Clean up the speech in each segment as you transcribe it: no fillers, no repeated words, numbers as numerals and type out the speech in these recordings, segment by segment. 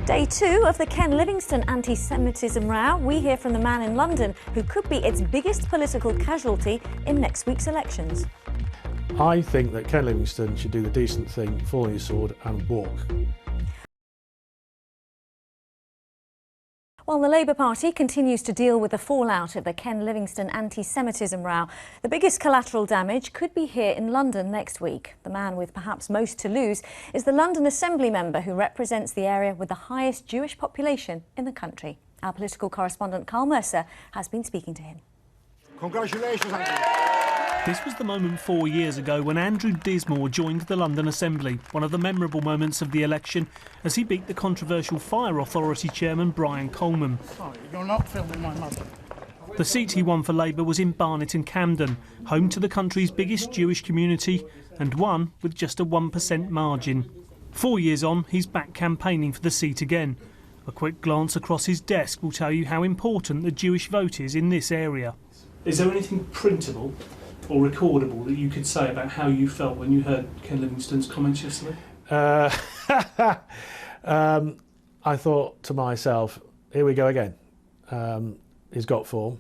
Day 2 of the Ken Livingstone anti-Semitism row. We hear from the man in London who could be its biggest political casualty in next week's elections. I think that Ken Livingstone should do the decent thing, fall on his sword and walk. While the Labour Party continues to deal with the fallout of the Ken Livingstone anti-Semitism row, the biggest collateral damage could be here in London next week. The man with perhaps most to lose is the London Assembly member who represents the area with the highest Jewish population in the country. Our political correspondent Carl Mercer has been speaking to him. Congratulations, Andrew. This was the moment 4 years ago when Andrew Dismore joined the London Assembly, one of the memorable moments of the election, as he beat the controversial Fire Authority chairman Brian Coleman. Sorry, you're not filming my mother. The seat he won for Labour was in Barnet and Camden, home to the country's biggest Jewish community, and won with just a 1% margin. 4 years on, he's back campaigning for the seat again. A quick glance across his desk will tell you how important the Jewish vote is in this area. Is there anything printable or recordable that you could say about how you felt when you heard Ken Livingstone's comments yesterday? I thought to myself, here we go again. He's got form,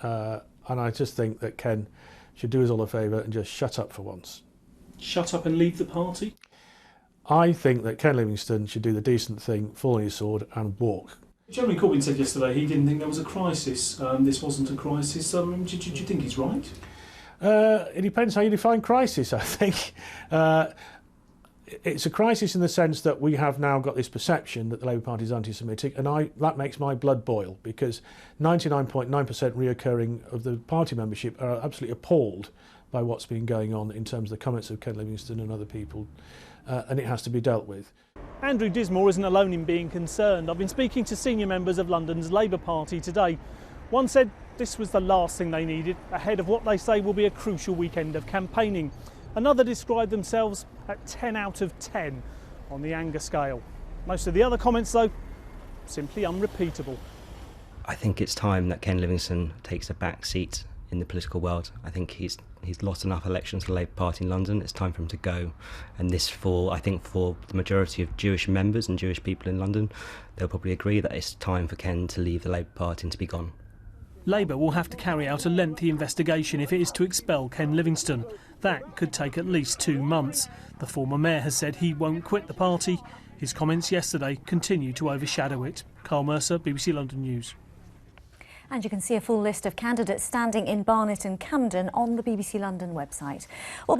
and I just think that Ken should do us all a favour and just shut up for once. Shut up and leave the party? I think that Ken Livingstone should do the decent thing, fall on his sword and walk. Jeremy Corbyn said yesterday he didn't think there was a crisis. This wasn't a crisis. Do you think he's right? It depends how you define crisis, I think. It's a crisis in the sense that we have now got this perception that the Labour Party is anti-Semitic, and that makes my blood boil, because 99.9% reoccurring of the party membership are absolutely appalled by what's been going on in terms of the comments of Ken Livingstone and other people, and it has to be dealt with. Andrew Dismore isn't alone in being concerned. I've been speaking to senior members of London's Labour Party today. One said this was the last thing they needed ahead of what they say will be a crucial weekend of campaigning. Another described themselves at 10 out of 10 on the anger scale. Most of the other comments, though, simply unrepeatable. I think it's time that Ken Livingstone takes a back seat in the political world. I think he's lost enough elections for the Labour Party in London. It's time for him to go. And this I think for the majority of Jewish members and Jewish people in London, they'll probably agree that it's time for Ken to leave the Labour Party and to be gone. Labour will have to carry out a lengthy investigation if it is to expel Ken Livingstone. That could take at least 2 months. The former mayor has said he won't quit the party. His comments yesterday continue to overshadow it. Carl Mercer, BBC London News. And you can see a full list of candidates standing in Barnet and Camden on the BBC London website. Well,